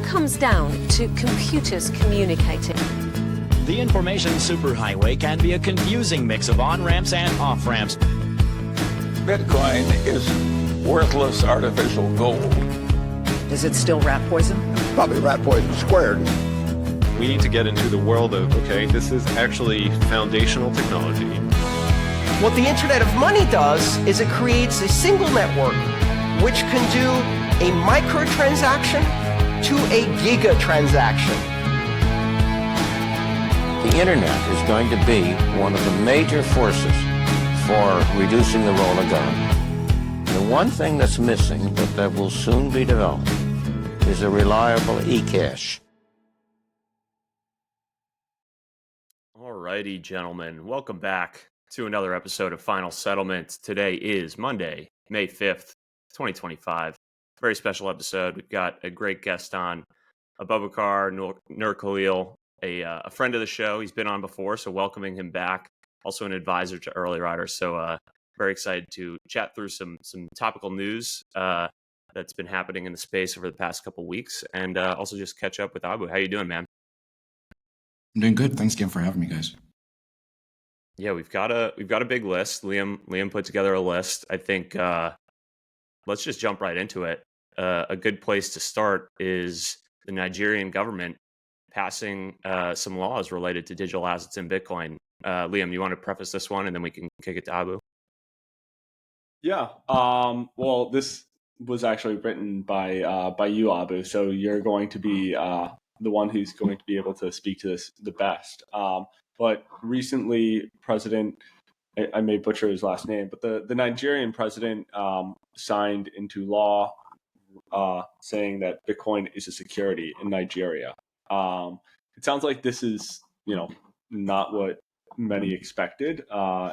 comes down to computers communicating. The information superhighway can be a confusing mix of on-ramps and off-ramps. Bitcoin is worthless artificial gold. Is it still rat poison? Probably rat poison squared. We need to get into the world of, okay, this is actually foundational technology. What the Internet of Money does is it creates a single network which can do a microtransaction to a gigatransaction. The Internet is going to be one of the major forces for reducing the role of government. The one thing that's missing, but that will soon be developed, is a reliable e-cash. Alrighty, gentlemen, welcome back to another episode of Final Settlement. Today is Monday, May 5th, 2025. Very special episode. We've got a great guest on, Abubakar Nur Khalil, a friend of the show. He's been on before, so welcoming him back. Also an advisor to Early Riders. So very excited to chat through some topical news that's been happening in the space over the past couple weeks, and also just catch up with Abu. How you doing, man? I'm doing good. Thanks again for having me, guys. Yeah, we've got a big list. Liam put together a list. I think let's just jump right into it. A good place to start is the Nigerian government passing some laws related to digital assets and Bitcoin. Liam, you want to preface this one, and then we can kick it to Abu? Yeah. Well, this was actually written by you, Abu. So you're going to be the one who's going to be able to speak to this the best. But recently, I may butcher his last name, but the Nigerian president signed into law saying that Bitcoin is a security in Nigeria. It sounds like this is, not what many expected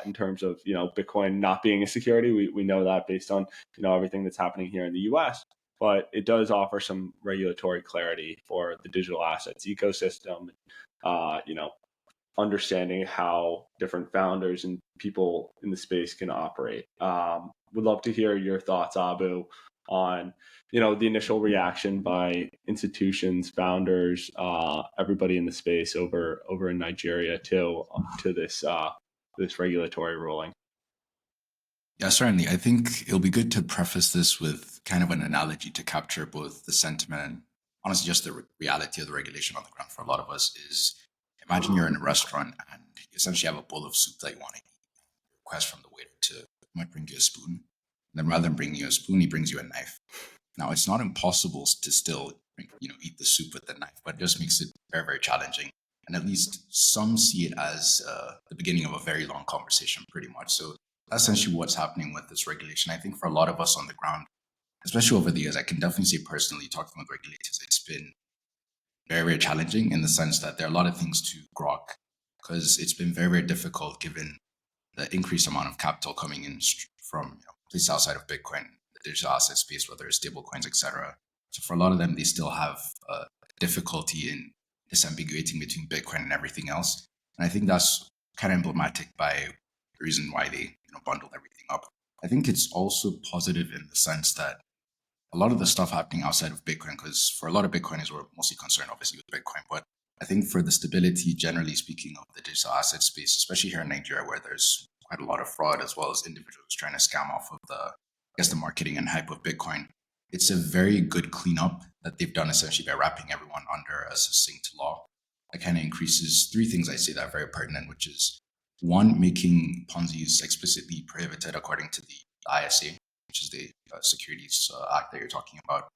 in terms of, Bitcoin not being a security. We know that based on, everything that's happening here in the US, but it does offer some regulatory clarity for the digital assets ecosystem, understanding how different founders and people in the space can operate. Would love to hear your thoughts, Abu, on the initial reaction by institutions, founders, everybody in the space over in Nigeria to this regulatory ruling. Yeah, certainly. I think it'll be good to preface this with kind of an analogy to capture both the sentiment and honestly just the reality of the regulation on the ground for a lot of us is imagine you're in a restaurant and you essentially have a bowl of soup that you want to eat. Request from the waiter might bring you a spoon. And then rather than bringing you a spoon, he brings you a knife. Now, it's not impossible to still, eat the soup with the knife, but it just makes it very, very challenging. And at least some see it as the beginning of a very long conversation, pretty much. So that's essentially what's happening with this regulation. I think for a lot of us on the ground, especially over the years, I can definitely say personally, talking with regulators, it's been very, very challenging in the sense that there are a lot of things to grok because it's been very, very difficult given the increased amount of capital coming in from places outside of Bitcoin, the digital asset space, whether it's stablecoins, etc. So for a lot of them, they still have difficulty in disambiguating between Bitcoin and everything else. And I think that's kind of emblematic by the reason why they bundled everything up. I think it's also positive in the sense that a lot of the stuff happening outside of Bitcoin, because for a lot of Bitcoiners, we're mostly concerned obviously with Bitcoin, but I think for the stability, generally speaking, of the digital asset space, especially here in Nigeria, where there's quite a lot of fraud as well as individuals trying to scam off of the marketing and hype of Bitcoin. It's a very good cleanup that they've done essentially by wrapping everyone under a succinct law. That kind of increases three things I say that are very pertinent, which is one, making Ponzi's explicitly prohibited according to the ISA, which is the Securities Act that you're talking about.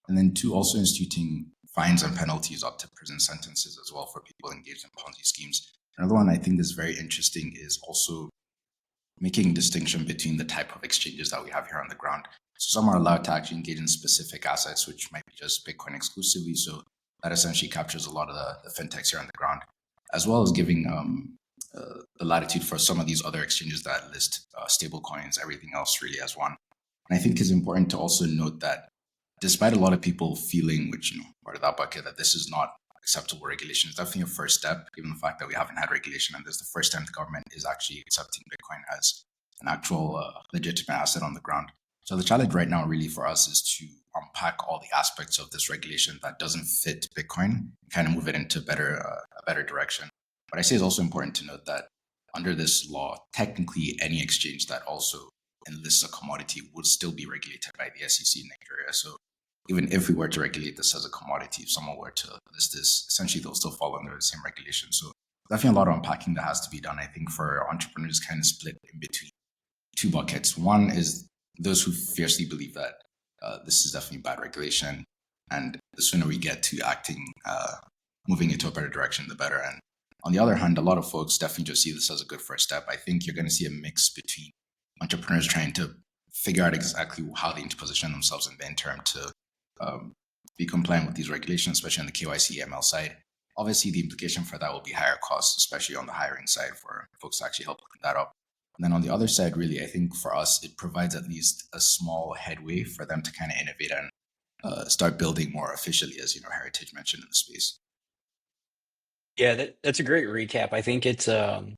And then two, also instituting fines and penalties up to prison sentences as well for people engaged in Ponzi schemes. Another one I think is very interesting is also making distinction between the type of exchanges that we have here on the ground. So some are allowed to actually engage in specific assets, which might be just Bitcoin exclusively. So that essentially captures a lot of the fintechs here on the ground, as well as giving the latitude for some of these other exchanges that list stablecoins, everything else really as one. And I think it's important to also note that despite a lot of people feeling, which, part of that bucket, that this is not acceptable regulation, it's definitely a first step, given the fact that we haven't had regulation. And this is the first time the government is actually accepting Bitcoin as an actual legitimate asset on the ground. So the challenge right now really for us is to unpack all the aspects of this regulation that doesn't fit Bitcoin and kind of move it into a better direction. But I say it's also important to note that under this law, technically any exchange that also enlists a commodity would still be regulated by the SEC in Nigeria. So even if we were to regulate this as a commodity, if someone were to list this, essentially they'll still fall under the same regulation. So definitely a lot of unpacking that has to be done. I think for entrepreneurs kind of split in between two buckets. One is those who fiercely believe that this is definitely bad regulation, and the sooner we get to acting, moving into a better direction, the better. And on the other hand, a lot of folks definitely just see this as a good first step. I think you're going to see a mix between entrepreneurs trying to figure out exactly how they need to position themselves in the interim to be compliant with these regulations, especially on the KYC ML side. Obviously, the implication for that will be higher costs, especially on the hiring side for folks to actually help clean that up. And then on the other side, really, I think for us, it provides at least a small headway for them to kind of innovate and start building more officially, as Heritage mentioned in the space. Yeah, that's a great recap. I think it's the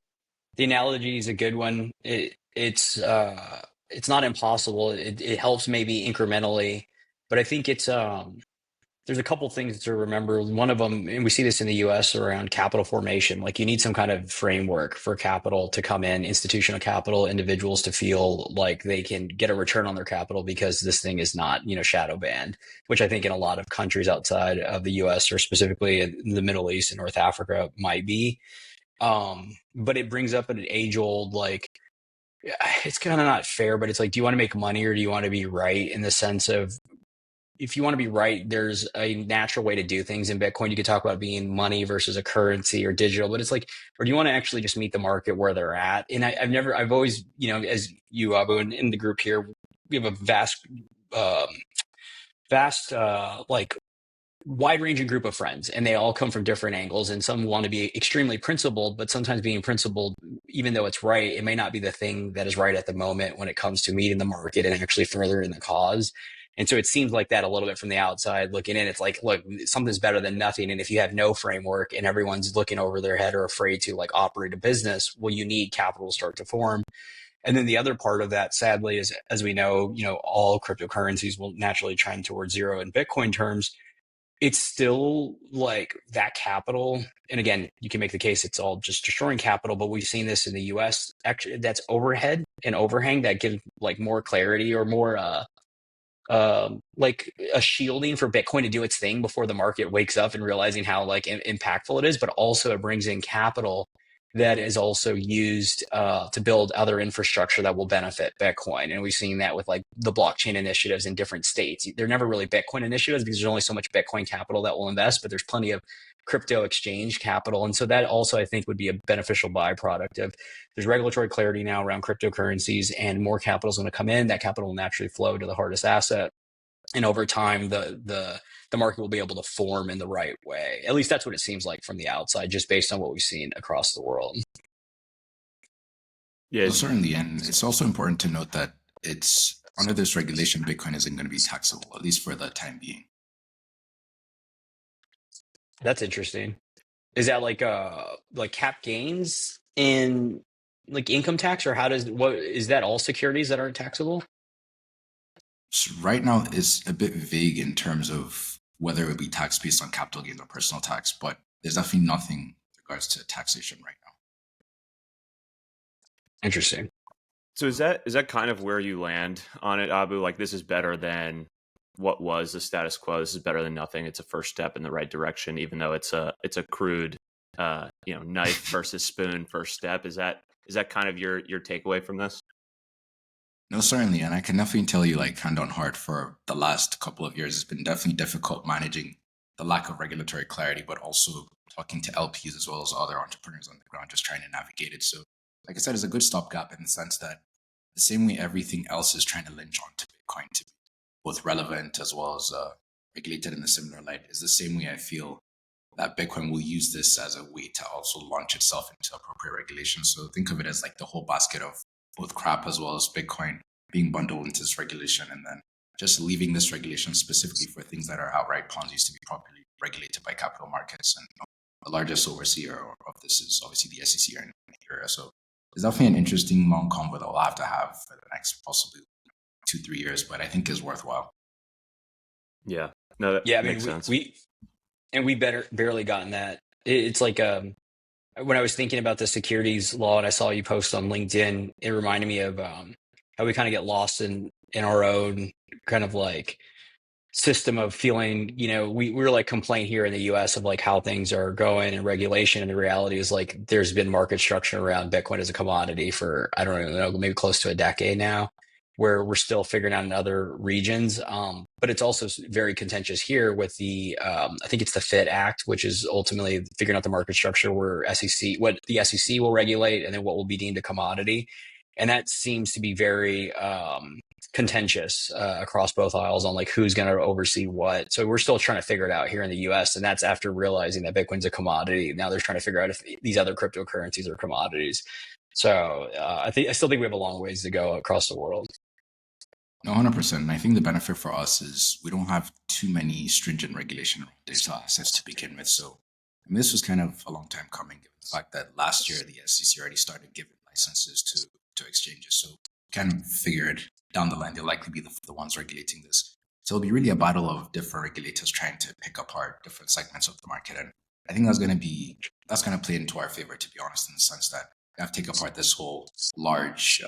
analogy is a good one. It's not impossible. It helps maybe incrementally, but I think it's there's a couple things to remember. One of them, and we see this in the US around capital formation, like you need some kind of framework for capital to come in, institutional capital, individuals to feel like they can get a return on their capital because this thing is not, shadow banned, which I think in a lot of countries outside of the US or specifically in the Middle East and North Africa might be. But it brings up an age old, like, it's kind of not fair, but it's like, do you want to make money or do you want to be right, in the sense of, if you want to be right, there's a natural way to do things in Bitcoin. You could talk about being money versus a currency or digital, but it's like, or do you want to actually just meet the market where they're at? And I've always, as you, Abu, and in the group here, we have a vast, like wide-ranging group of friends, and they all come from different angles, and some want to be extremely principled, but sometimes being principled, even though it's right, it may not be the thing that is right at the moment when it comes to meeting the market and actually furthering the cause. And so it seems like that a little bit from the outside looking in. It's like, look, something's better than nothing. And if you have no framework and everyone's looking over their head or afraid to like operate a business, well, you need capital to start to form. And then the other part of that, sadly, is, as we know, all cryptocurrencies will naturally trend towards zero in Bitcoin terms. It's still like that capital. And again, you can make the case it's all just destroying capital, but we've seen this in the US. Actually, that's overhead and overhang that give like more clarity or more, like a shielding for Bitcoin to do its thing before the market wakes up and realizing how like impactful it is, but also it brings in capital that is also used to build other infrastructure that will benefit Bitcoin. And we've seen that with like the blockchain initiatives in different states. They're never really Bitcoin initiatives because there's only so much Bitcoin capital that will invest, but there's plenty of crypto exchange capital. And so that also, I think, would be a beneficial byproduct of, there's regulatory clarity now around cryptocurrencies and more capital is going to come in. That capital will naturally flow to the hardest asset. And over time, the market will be able to form in the right way. At least that's what it seems like from the outside, just based on what we've seen across the world. Yeah, well, certainly. And it's also important to note that it's under this regulation, Bitcoin isn't going to be taxable, at least for the time being. That's interesting. Is that like cap gains in like income tax, or what is that, all securities that aren't taxable? So right now, it's a bit vague in terms of whether it would be taxed based on capital gains or personal tax, but there's definitely nothing in regards to taxation right now. Interesting. So is that kind of where you land on it, Abu? Like, this is better than what was the status quo. This is better than nothing. It's a first step in the right direction, even though it's a crude, knife versus spoon first step. Is that kind of your takeaway from this? No, certainly. And I can definitely tell you, like, hand on heart, for the last couple of years, it's been definitely difficult managing the lack of regulatory clarity, but also talking to LPs as well as other entrepreneurs on the ground, just trying to navigate it. So, like I said, it's a good stopgap in the sense that the same way everything else is trying to lynch onto Bitcoin to be both relevant as well as regulated in a similar light, is the same way I feel that Bitcoin will use this as a way to also launch itself into appropriate regulation. So think of it as like the whole basket of both crap as well as Bitcoin being bundled into this regulation, and then just leaving this regulation specifically for things that are outright Ponzi's to be properly regulated by capital markets. And the largest overseer of this is obviously the SEC here in Nigeria. So it's definitely an interesting long convo that we'll have to have for the next possibly 2-3 years, but I think is worthwhile. Yeah. No, that Yeah, I makes mean, sense. we barely gotten that. It's like when I was thinking about the securities law and I saw you post on LinkedIn, it reminded me of how we kind of get lost in our own kind of like system of feeling, we're like complain here in the US of like how things are going and regulation. And the reality is like there's been market structure around Bitcoin as a commodity for, I don't even know, maybe close to a decade now, where we're still figuring out in other regions. But it's also very contentious here with I think it's the FIT Act, which is ultimately figuring out the market structure where what the SEC will regulate and then what will be deemed a commodity. And that seems to be very contentious across both aisles on like who's going to oversee what. So we're still trying to figure it out here in the US. And that's after realizing that Bitcoin's a commodity. Now they're trying to figure out if these other cryptocurrencies are commodities. So I still think we have a long ways to go across the world. No, 100%. And I think the benefit for us is we don't have too many stringent regulation around digital assets to begin with. So this was kind of a long time coming, given the fact that last year the SEC already started giving licenses to exchanges. So kind of figured down the line they'll likely be the ones regulating this. So it'll be really a battle of different regulators trying to pick apart different segments of the market. And I think that's going to play into our favor, to be honest, in the sense that we have to take apart this whole large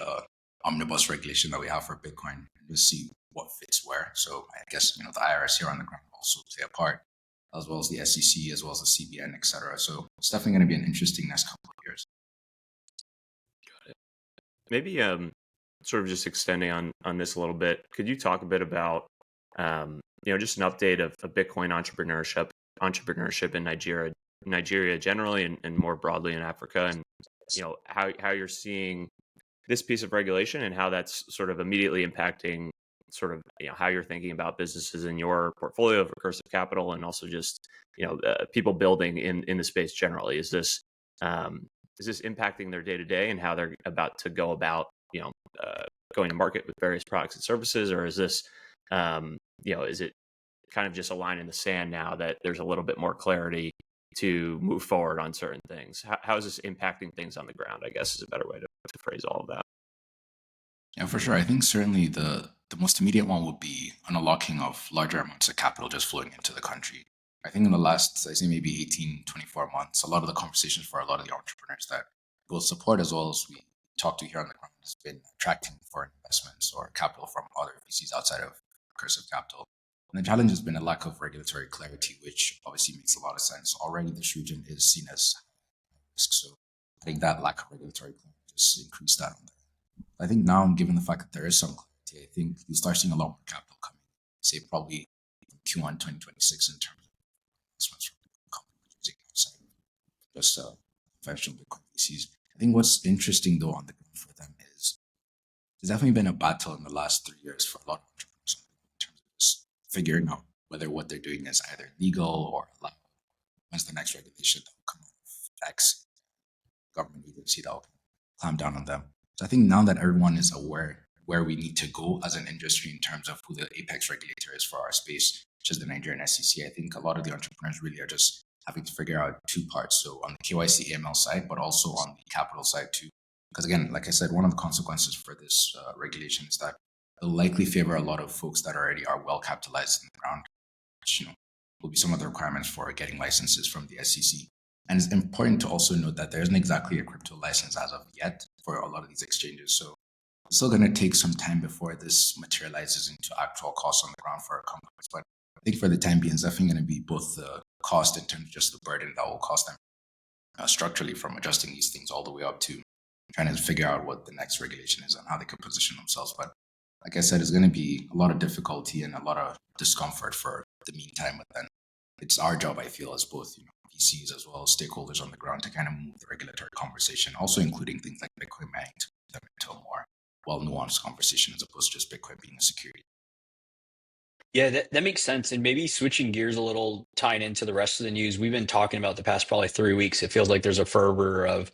omnibus regulation that we have for Bitcoin and just see what fits where. So I guess, the IRS here on the ground also play a part, as well as the SEC, as well as the CBN, etc. So it's definitely going to be an interesting next couple of years. Maybe sort of just extending on this a little bit, could you talk a bit about just an update of Bitcoin entrepreneurship in Nigeria generally, and more broadly in Africa, and how you're seeing this piece of regulation and how that's sort of immediately impacting sort of how you're thinking about businesses in your portfolio of recursive capital, and also just people building in the space generally. Is this impacting their day to day and how they're about to go about going to market with various products and services, or is this is it kind of just a line in the sand now that there's a little bit more clarity to move forward on certain things? How is this impacting things on the ground, I guess, is a better way to phrase all of that. Yeah, for sure. I think certainly the most immediate one would be an unlocking of larger amounts of capital just flowing into the country. I think in the last, I say maybe 18, 24 months, a lot of the conversations for a lot of the entrepreneurs that both support as well as we talk to here on the ground has been attracting foreign investments or capital from other VCs outside of recursive capital. And the challenge has been a lack of regulatory clarity, which obviously makes a lot of sense. Already this region is seen as risk. So I think that lack of regulatory clarity just increased that on there. I think now, given the fact that there is some clarity, I think you'll start seeing a lot more capital coming, say probably Q1 2026 in terms of investments from companies using outside just conventional Bitcoin VCs. I think what's interesting though on the ground for them is there's definitely been a battle in the last 3 years for a lot of entrepreneurs in terms of just figuring out whether what they're doing is either legal or allowed. When's the next regulation that will come out of X government agency that will clamp down on them? So I think now that everyone is aware where we need to go as an industry in terms of who the apex regulator is for our space, which is the Nigerian SEC, I think a lot of the entrepreneurs really are just having to figure out two parts. So on the KYC AML side, but also on the capital side too. Because again, like I said, one of the consequences for this regulation is that it'll likely favor a lot of folks that already are well capitalized in the ground, which will be some of the requirements for getting licenses from the SEC. And it's important to also note that there isn't exactly a crypto license as of yet for a lot of these exchanges. So it's still going to take some time before this materializes into actual costs on the ground for our companies. But I think for the time being, it's definitely going to be both the cost in terms of just the burden that will cost them structurally from adjusting these things all the way up to trying to figure out what the next regulation is and how they can position themselves. But like I said, it's going to be a lot of difficulty and a lot of discomfort for the meantime. But then it's our job, I feel, as both VCs as well as stakeholders on the ground to kind of move the regulatory conversation, also including things like Bitcoin mining to move them into a more well-nuanced conversation as opposed to just Bitcoin being a security. Yeah, that makes sense. And maybe switching gears a little, tying into the rest of the news, we've been talking about the past probably 3 weeks. It feels like there's a fervor of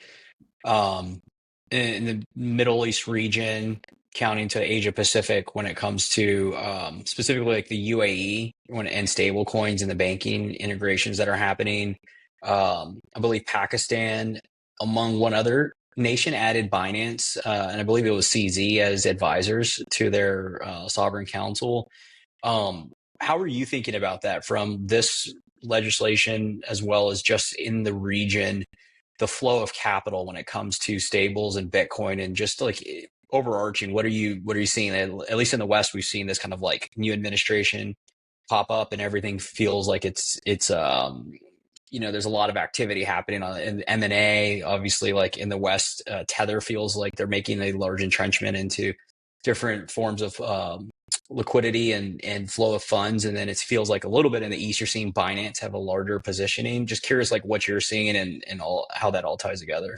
in the Middle East region, counting to Asia Pacific when it comes to specifically like the UAE and stable coins and the banking integrations that are happening. I believe Pakistan, among one other nation, added Binance, and I believe it was CZ as advisors to their sovereign council. how are you thinking about that from this legislation as well as just in the region, the flow of capital when it comes to stables and Bitcoin, and just like overarching, what are you seeing? At least in the West, we've seen this kind of like new administration pop up, and everything feels like it's there's a lot of activity happening in M&A. Obviously, like in the West, Tether feels like they're making a large entrenchment into different forms of liquidity and flow of funds. And then it feels like a little bit in the East, you're seeing Binance have a larger positioning. Just curious, like what you're seeing and all how that all ties together.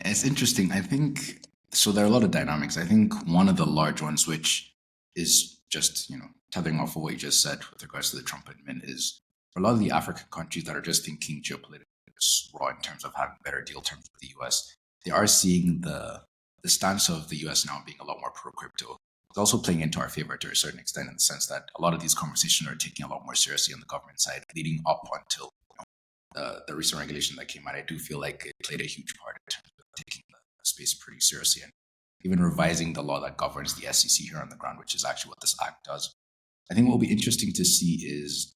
It's interesting. I think so. There are a lot of dynamics. I think one of the large ones, which is just tethering off of what you just said with regards to the Trump admin, is for a lot of the African countries that are just thinking geopolitical raw in terms of having better deal terms with the US. They are seeing the stance of the US now being a lot more pro crypto. It's also playing into our favor to a certain extent, in the sense that a lot of these conversations are taking a lot more seriously on the government side, leading up until the recent regulation that came out. I do feel like it played a huge part in terms of taking the space pretty seriously and even revising the law that governs the SEC here on the ground, which is actually what this act does. I think what will be interesting to see is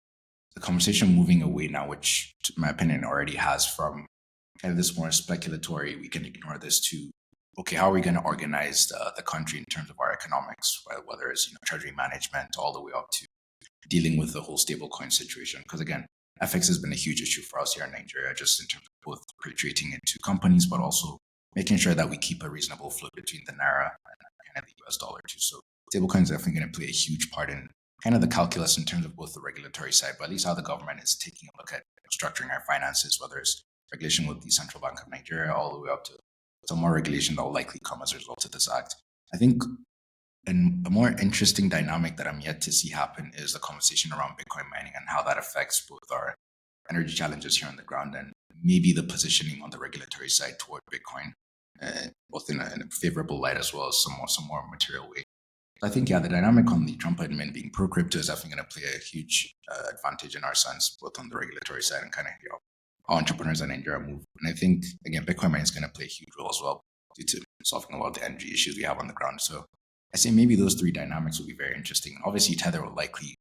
the conversation moving away now, which, in my opinion, already has, from kind of this more speculatory, we can ignore this, to okay, how are we going to organize the country in terms of our economics, whether it's treasury management all the way up to dealing with the whole stablecoin situation. Because again, FX has been a huge issue for us here in Nigeria, just in terms of both repatriating into companies, but also making sure that we keep a reasonable flow between the naira and the US dollar too. So stablecoins is definitely going to play a huge part in kind of the calculus in terms of both the regulatory side, but at least how the government is taking a look at structuring our finances, whether it's regulation with the Central Bank of Nigeria all the way up to some more regulation that will likely come as a result of this act. I think a more interesting dynamic that I'm yet to see happen is the conversation around Bitcoin mining and how that affects both our energy challenges here on the ground and maybe the positioning on the regulatory side toward Bitcoin, both in a favorable light as well as some more material way. I think, the dynamic on the Trump admin being pro-crypto is definitely going to play a huge advantage in our sense, both on the regulatory side and kind of how entrepreneurs in Nigeria move. And I think, again, Bitcoin mining is going to play a huge role as well due to solving a lot of the energy issues we have on the ground. So I say maybe those three dynamics will be very interesting. Obviously, Tether will likely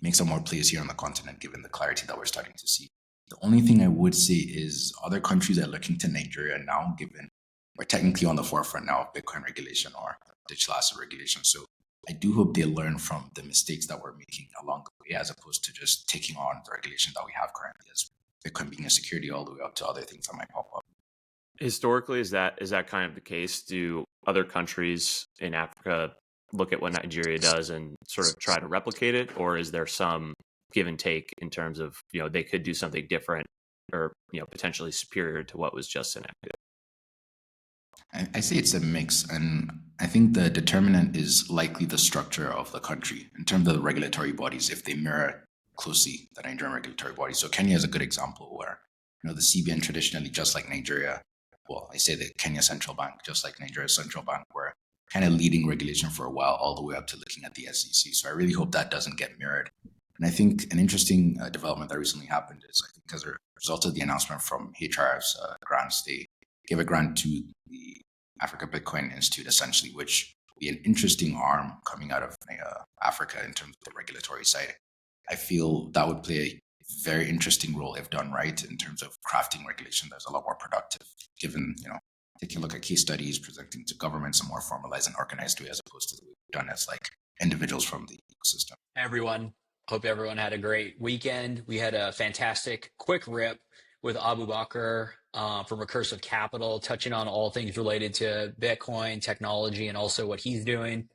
make some more plays here on the continent, given the clarity that we're starting to see. The only thing I would say is other countries are looking to Nigeria now, given we're technically on the forefront now of Bitcoin regulation or digital asset regulation. So I do hope they learn from the mistakes that we're making along the way, as opposed to just taking on the regulation that we have currently as Bitcoin being a security all the way up to other things that might pop up. Historically, is that kind of the case? Do other countries in Africa look at what Nigeria does and sort of try to replicate it, or is there some give and take in terms of they could do something different or potentially superior to what was just enacted? I say it's a mix, and I think the determinant is likely the structure of the country in terms of the regulatory bodies, if they mirror closely the Nigerian regulatory bodies. So Kenya is a good example where the CBN traditionally, just like Nigeria, well, I say the Kenya Central Bank, just like Nigeria's central bank, were kind of leading regulation for a while, all the way up to looking at the SEC. So I really hope that doesn't get mirrored. And I think an interesting development that recently happened is, I think, as a result of the announcement from HRF's grants, they gave a grant to the Africa Bitcoin Institute, essentially, which will be an interesting arm coming out of Africa in terms of the regulatory side. I feel that would play a very interesting role if done right in terms of crafting regulation that's a lot more productive, given, taking a look at case studies, presenting to governments in a more formalized and organized way, as opposed to the way we've done as like individuals from the ecosystem. Everyone, hope everyone had a great weekend. We had a fantastic quick rip with Abu Bakr from Recursive Capital, touching on all things related to Bitcoin technology and also what he's doing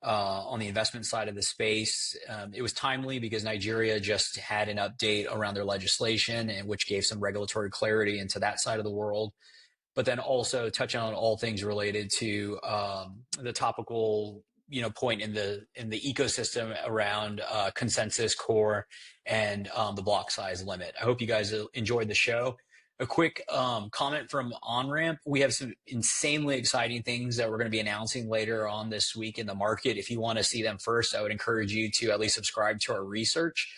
on the investment side of the space. It was timely because Nigeria just had an update around their legislation, and which gave some regulatory clarity into that side of the world. But then also touching on all things related to the topical point in the ecosystem around consensus core and the block size limit. I hope you guys enjoyed the show. A quick comment from Onramp. We have some insanely exciting things that we're going to be announcing later on this week in the market. If you want to see them first, I would encourage you to at least subscribe to our research.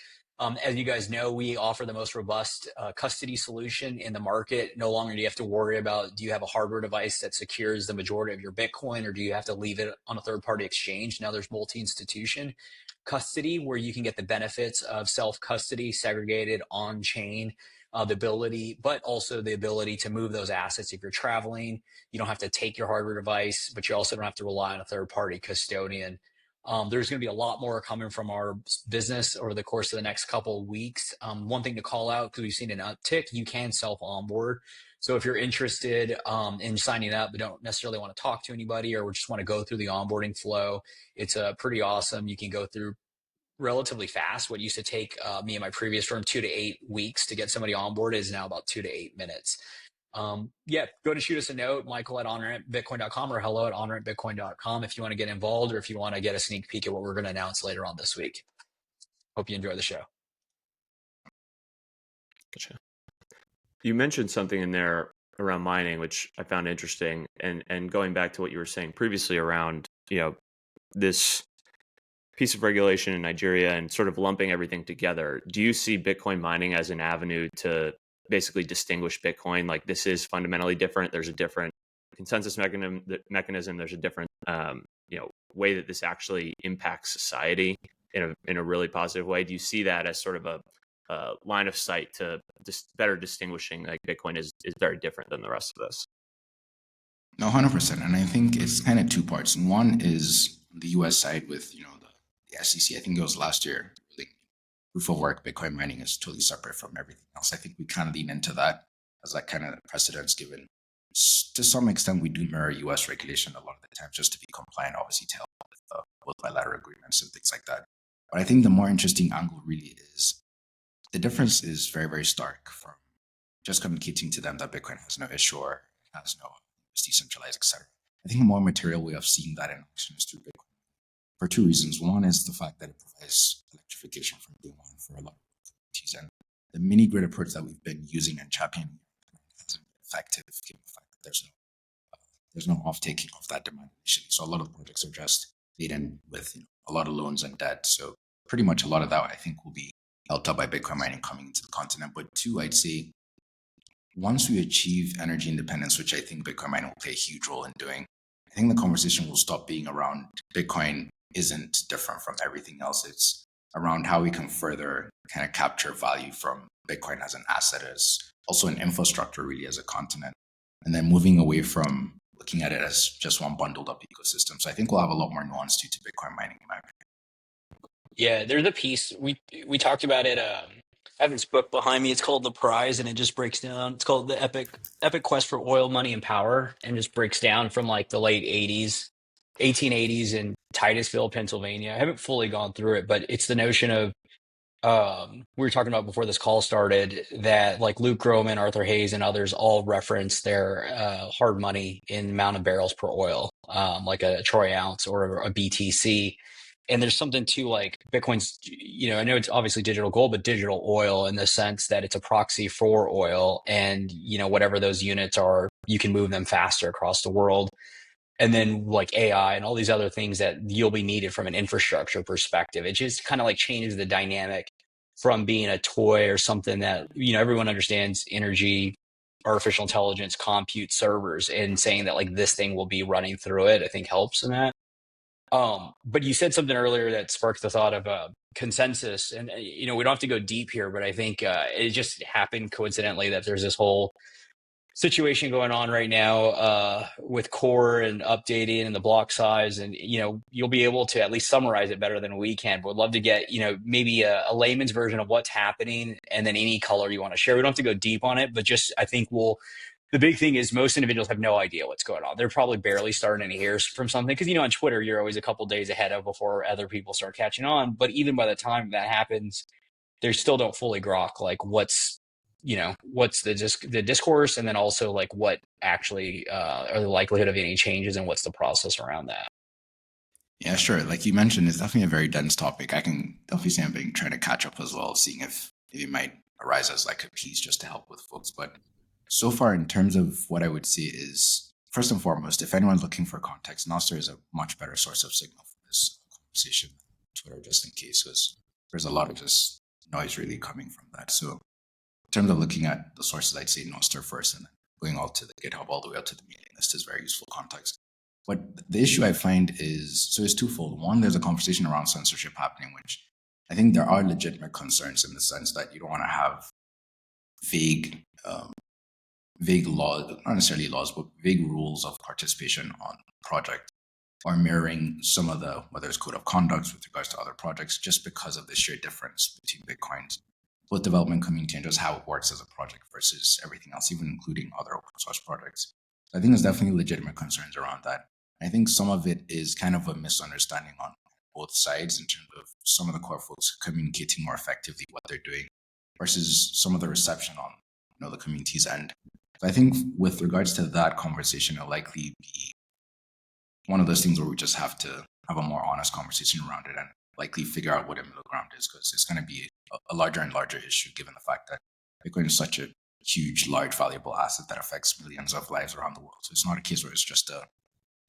As you guys know, we offer the most robust custody solution in the market. No longer do you have to worry about, do you have a hardware device that secures the majority of your Bitcoin, or do you have to leave it on a third-party exchange? Now there's multi-institution. custody, where you can get the benefits of self-custody, segregated on-chain, the ability, but also the ability to move those assets if you're traveling. You don't have to take your hardware device, but you also don't have to rely on a third-party custodian. There's going to be a lot more coming from our business over the course of the next couple of weeks. One thing to call out, because we've seen an uptick, you can self-onboard. So if you're interested in signing up, but don't necessarily want to talk to anybody or just want to go through the onboarding flow, it's pretty awesome. You can go through relatively fast. What used to take me and my previous firm 2 to 8 weeks to get somebody on board is now about 2 to 8 minutes. Go to shoot us a note, Michael at onrampbitcoin.com or hello at onrampbitcoin.com if you want to get involved or if you want to get a sneak peek at what we're going to announce later on this week. Hope you enjoy the show. Gotcha. You mentioned something in there around mining, which I found interesting, and going back to what you were saying previously around, this piece of regulation in Nigeria and sort of lumping everything together. Do you see Bitcoin mining as an avenue to basically distinguish Bitcoin? Like, this is fundamentally different. There's a different consensus mechanism. There's a different, way that this actually impacts society in a really positive way. Do you see that as sort of a line of sight to just better distinguishing, like, Bitcoin is very different than the rest of this? No, 100%. And I think it's kind of two parts. And one is the US side with, the SEC. I think it was last year. Really, proof of work, Bitcoin mining is totally separate from everything else. I think we kind of lean into that as that kind of precedence given. To some extent, we do mirror US regulation a lot of the time just to be compliant, obviously, to help with both bilateral agreements and things like that. But I think the more interesting angle really is the difference is very, very stark from just communicating to them that Bitcoin has no issuer, has no, it's decentralized, etc. I think a more material way of seeing that in action is through Bitcoin for two reasons. One is the fact that it provides electrification from day one for a lot of communities, and the mini grid approach that we've been using and championing hasn't been effective given the fact that there's no off-taking of that demand initially. So a lot of the projects are just laden with a lot of loans and debt. So pretty much a lot of that I think will be helped up by Bitcoin mining coming into the continent. But two, I'd say once we achieve energy independence, which I think Bitcoin mining will play a huge role in doing, I think the conversation will stop being around Bitcoin isn't different from everything else. It's around how we can further kind of capture value from Bitcoin as an asset, as also an infrastructure really as a continent, and then moving away from looking at it as just one bundled up ecosystem. So I think we'll have a lot more nuance to Bitcoin mining in my opinion. Yeah, there's a piece we talked about it. I have this book behind me. It's called The Prize, and it just breaks down. It's called The Epic Quest for Oil, Money, and Power, and just breaks down from like the late 1880s in Titusville, Pennsylvania. I haven't fully gone through it, but it's the notion of we were talking about before this call started that like Luke Groman, Arthur Hayes, and others all reference their hard money in amount of barrels per oil, like a troy ounce or a BTC. And there's something to like Bitcoin's, I know it's obviously digital gold, but digital oil in the sense that it's a proxy for oil. And, whatever those units are, you can move them faster across the world. And then like AI and all these other things that you'll be needed from an infrastructure perspective. It just kind of like changes the dynamic from being a toy or something that, everyone understands energy, artificial intelligence, compute, servers, and saying that like this thing will be running through it, I think helps in that. But you said something earlier that sparked the thought of consensus, and we don't have to go deep here, but I think it just happened coincidentally that there's this whole situation going on right now with core and updating and the block size, and you'll be able to at least summarize it better than we can. But would love to get maybe a layman's version of what's happening, and then any color you want to share. We don't have to go deep on it, but just I think the big thing is most individuals have no idea what's going on. They're probably barely starting to hear from something because, on Twitter, you're always a couple days ahead of before other people start catching on. But even by the time that happens, they still don't fully grok like what's the discourse, and then also like what actually are the likelihood of any changes and what's the process around that. Yeah, sure. Like you mentioned, it's definitely a very dense topic. I can definitely say I'm being trying to catch up as well, seeing if it might arise as like a piece just to help with folks. But so far, in terms of what I would say is, first and foremost, if anyone's looking for context, Nostr is a much better source of signal for this conversation than Twitter, just in case, because there's a lot of just noise really coming from that. So in terms of looking at the sources, I'd say Nostr first, and then going all to the GitHub all the way up to the mailing list is very useful context. But the issue I find is, so it's twofold. One, there's a conversation around censorship happening, which I think there are legitimate concerns in the sense that you don't want to have vague, vague laws, not necessarily laws, but vague rules of participation on project, or mirroring some of the, whether it's code of conduct with regards to other projects, just because of the sheer difference between Bitcoins, both development community and just how it works as a project versus everything else, even including other open source projects. So I think there's definitely legitimate concerns around that. I think some of it is kind of a misunderstanding on both sides in terms of some of the core folks communicating more effectively what they're doing versus some of the reception on the community's end. So I think with regards to that conversation, it'll likely be one of those things where we just have to have a more honest conversation around it and likely figure out what a middle ground is, because it's going to be a larger and larger issue given the fact that Bitcoin is such a huge, large, valuable asset that affects millions of lives around the world. So it's not a case where it's just a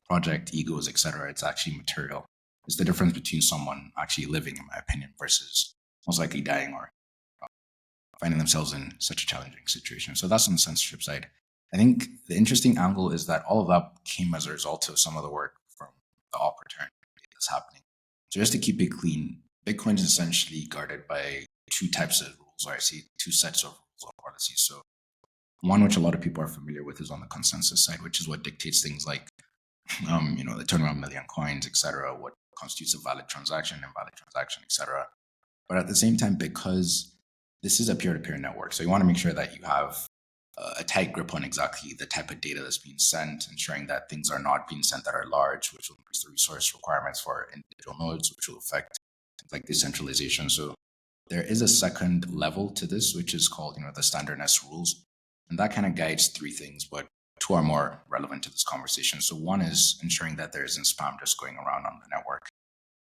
project, egos, etc. It's actually material. It's the difference between someone actually living, in my opinion, versus most likely dying or finding themselves in such a challenging situation. So that's on the censorship side. I think the interesting angle is that all of that came as a result of some of the work from the op return that's happening. So just to keep it clean, Bitcoin is essentially guarded by two types of rules, or I see two sets of rules or policies. So one, which a lot of people are familiar with, is on the consensus side, which is what dictates things like, the turnaround million coins, etc., what constitutes a valid transaction, invalid transaction, etc. But at the same time, because this is a peer-to-peer network, so you want to make sure that you have a tight grip on exactly the type of data that's being sent, ensuring that things are not being sent that are large, which will increase the resource requirements for individual nodes, which will affect things like decentralization. So there is a second level to this, which is called, the standardness rules. And that kind of guides three things, but two are more relevant to this conversation. So one is ensuring that there isn't spam just going around on the network.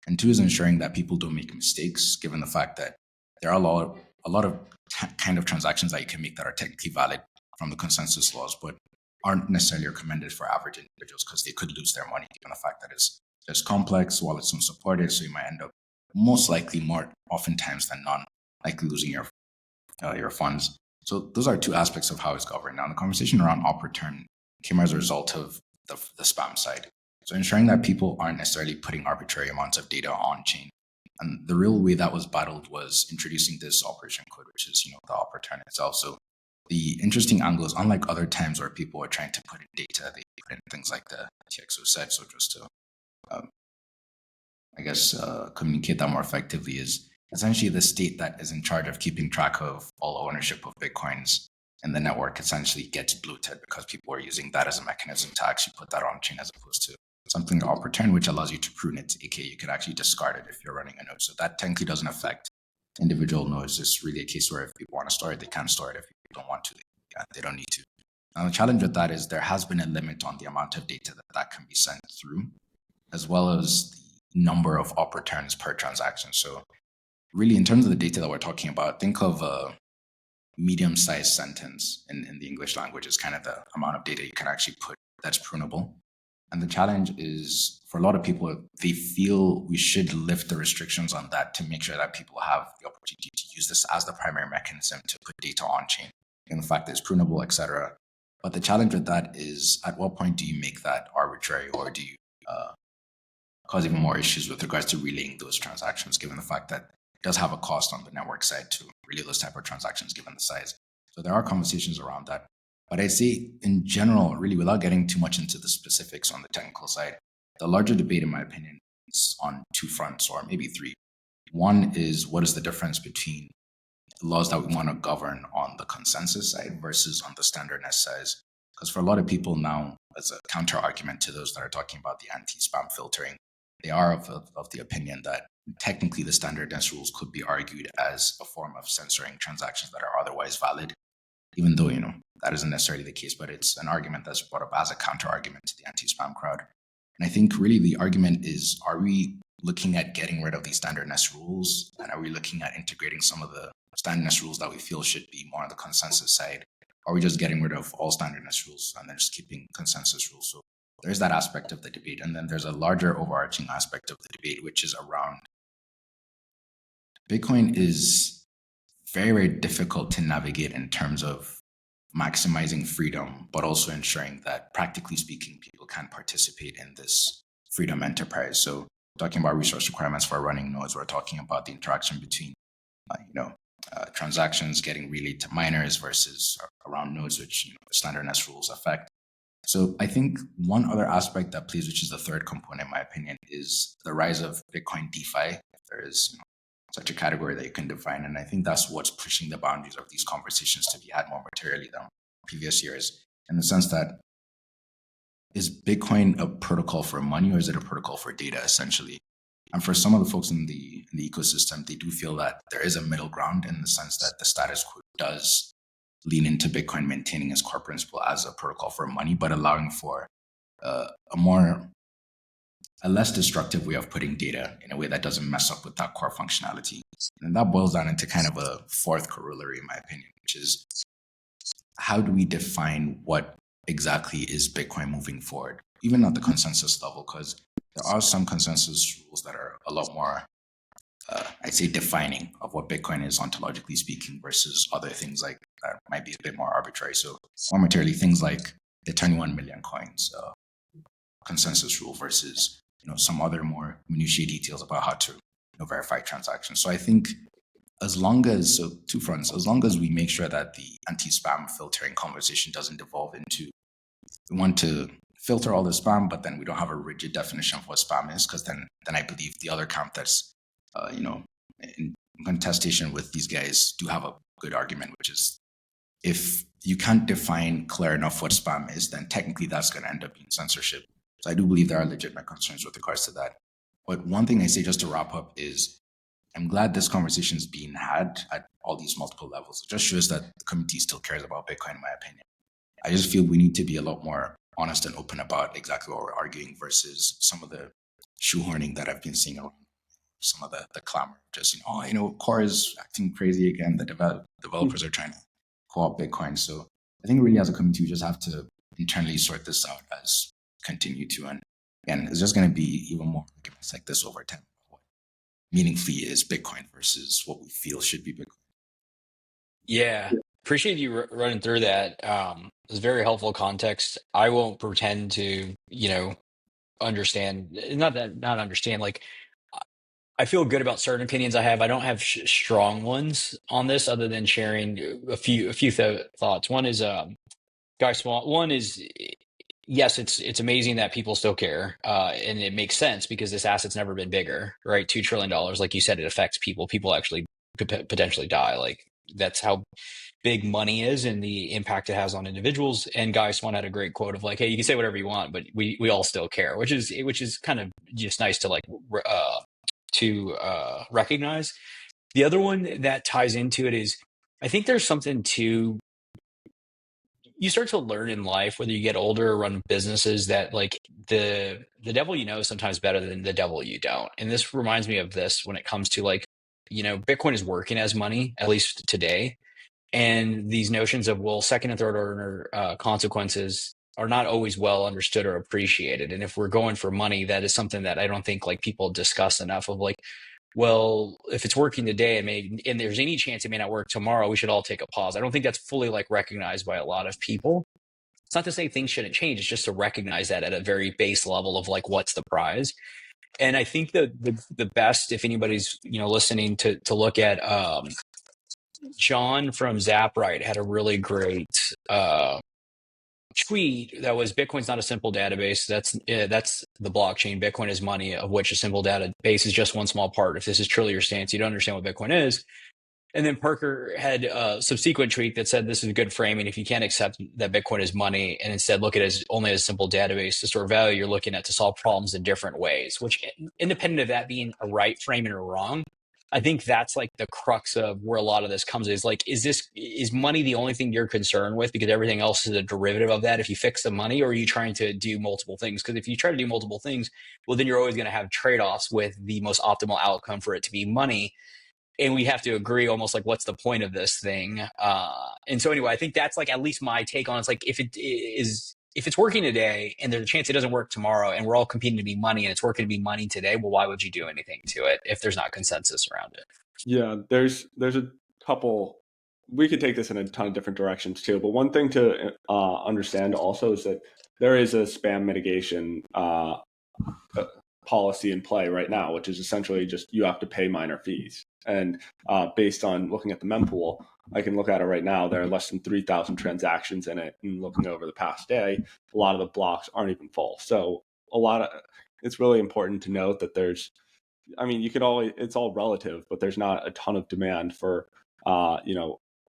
And two is ensuring that people don't make mistakes, given the fact that there are a lot of kind of transactions that you can make that are technically valid from the consensus laws, but aren't necessarily recommended for average individuals because they could lose their money, given the fact that it's just complex, wallets don't support it, so you might end up most likely, more oftentimes than not, likely losing your funds. So those are two aspects of how it's governed. Now, the conversation around op return came as a result of the spam side. So ensuring that people aren't necessarily putting arbitrary amounts of data on chain. And the real way that was battled was introducing this operation code, which is, the op return itself. So the interesting angle is, unlike other times where people are trying to put in data, they put in things like the TXO set. So just to, communicate that more effectively, is essentially the state that is in charge of keeping track of all ownership of Bitcoins in the network essentially gets bloated because people are using that as a mechanism to actually put that on chain as opposed to something op return, which allows you to prune it, aka you could actually discard it if you're running a node. So that technically doesn't affect individual nodes. It's really a case where if people want to store it, they can store it. If people don't want to, they don't need to. Now, the challenge with that is there has been a limit on the amount of data that can be sent through, as well as the number of op returns per transaction. So really, in terms of the data that we're talking about, think of a medium-sized sentence in the English language is kind of the amount of data you can actually put that's prunable. And the challenge is, for a lot of people, they feel we should lift the restrictions on that to make sure that people have the opportunity to use this as the primary mechanism to put data on chain, and the fact that it's prunable, etc. But the challenge with that is, at what point do you make that arbitrary, or do you cause even more issues with regards to relaying those transactions, given the fact that it does have a cost on the network side to relay those type of transactions, given the size. So there are conversations around that. But I'd say in general, really, without getting too much into the specifics on the technical side, the larger debate, in my opinion, is on two fronts, or maybe three. One is, what is the difference between the laws that we want to govern on the consensus side versus on the standardness side? Because for a lot of people now, as a counter argument to those that are talking about the anti-spam filtering, they are of the opinion that technically the standardness rules could be argued as a form of censoring transactions that are otherwise valid, even though, that isn't necessarily the case, but it's an argument that's brought up as a counter argument to the anti-spam crowd. And I think really the argument is, are we looking at getting rid of these standardness rules? And are we looking at integrating some of the standardness rules that we feel should be more on the consensus side? Are we just getting rid of all standardness rules and then just keeping consensus rules? So there's that aspect of the debate. And then there's a larger overarching aspect of the debate, which is around Bitcoin is very, very difficult to navigate in terms of maximizing freedom, but also ensuring that, practically speaking, people can participate in this freedom enterprise. So, talking about resource requirements for running nodes, we're talking about the interaction between, transactions getting relayed to miners versus around nodes, which the standardness rules affect. So, I think one other aspect that plays, which is the third component, in my opinion, is the rise of Bitcoin DeFi. There is such a category that you can define. And I think that's what's pushing the boundaries of these conversations to be had more materially than previous years, in the sense that, is Bitcoin a protocol for money or is it a protocol for data, essentially? And for some of the folks in the ecosystem, they do feel that there is a middle ground, in the sense that the status quo does lean into Bitcoin maintaining its core principle as a protocol for money, but allowing for a less destructive way of putting data in a way that doesn't mess up with that core functionality. And that boils down into kind of a fourth corollary, in my opinion, which is, how do we define what exactly is Bitcoin moving forward, even at the consensus level? Because there are some consensus rules that are a lot more, I'd say, defining of what Bitcoin is ontologically speaking, versus other things like that might be a bit more arbitrary. So, more materially, things like the 21 million coins consensus rule versus some other more minutiae details about how to verify transactions. So I think, two fronts, as long as we make sure that the anti-spam filtering conversation doesn't devolve into, we want to filter all the spam, but then we don't have a rigid definition of what spam is, because then I believe the other camp that's in contestation with these guys do have a good argument, which is, if you can't define clear enough what spam is, then technically that's going to end up being censorship. So I do believe there are legitimate concerns with regards to that. But one thing I say, just to wrap up, is I'm glad this conversation is being had at all these multiple levels. It just shows that the community still cares about Bitcoin, in my opinion. I just feel we need to be a lot more honest and open about exactly what we're arguing, versus some of the shoehorning that I've been seeing around, some of the clamor. Just, Core is acting crazy again. The developers are trying to co-opt Bitcoin. So I think really, as a community, we just have to internally sort this out as continue to. And again, it's just going to be even more arguments like this over time. What meaningfully is Bitcoin versus what we feel should be Bitcoin. Yeah, appreciate you running through that. It's very helpful context. I won't pretend to, understand. Not understand. Like, I feel good about certain opinions I have. I don't have strong ones on this, other than sharing a few thoughts. One is, Guy Swan. One is, yes, it's amazing that people still care, and it makes sense because this asset's never been bigger, right? $2 trillion, like you said, it affects people. People actually could potentially die. Like, that's how big money is and the impact it has on individuals. And Guy Swan had a great quote of like, "Hey, you can say whatever you want, but we all still care," which is kind of just nice to recognize. The other one that ties into it is, I think there's something to, you start to learn in life, whether you get older or run businesses, that like the devil you know is sometimes better than the devil you don't. And this reminds me of this when it comes to Bitcoin is working as money, at least today. And these notions of, well, second and third order consequences are not always well understood or appreciated. And if we're going for money, that is something that I don't think people discuss enough of, like, well, if it's working today, and there's any chance it may not work tomorrow, we should all take a pause. I don't think that's fully recognized by a lot of people. It's not to say things shouldn't change. It's just to recognize that at a very base level of what's the prize. And I think the best, if anybody's listening, to look at, John from Zapright had a really great tweet that was, Bitcoin's not a simple database. That's the blockchain. Bitcoin is money, of which a simple database is just one small part. If this is truly your stance, you don't understand what Bitcoin is. And then Parker had a subsequent tweet that said, this is a good framing. If you can't accept that Bitcoin is money and instead look at it as only a simple database to store value, you're looking at to solve problems in different ways, which, independent of that being a right framing or wrong, I think that's the crux of where a lot of this comes, is is money the only thing you're concerned with because everything else is a derivative of that if you fix the money, or are you trying to do multiple things? Because if you try to do multiple things, well, then you're always going to have trade-offs with the most optimal outcome for it to be money. And we have to agree almost what's the point of this thing? And so anyway, I think that's at least my take on it. If it's working today and there's a chance it doesn't work tomorrow, and we're all competing to be money and it's working to be money today, well, why would you do anything to it if there's not consensus around it? Yeah, there's a couple we could take this in a ton of different directions too. But one thing to understand also is that there is a spam mitigation policy in play right now, which is essentially just you have to pay minor fees. And based on looking at the mempool, I can look at it right now. There are less than 3,000 transactions in it. And looking over the past day, a lot of the blocks aren't even full. So it's really important to note that it's all relative, but there's not a ton of demand for,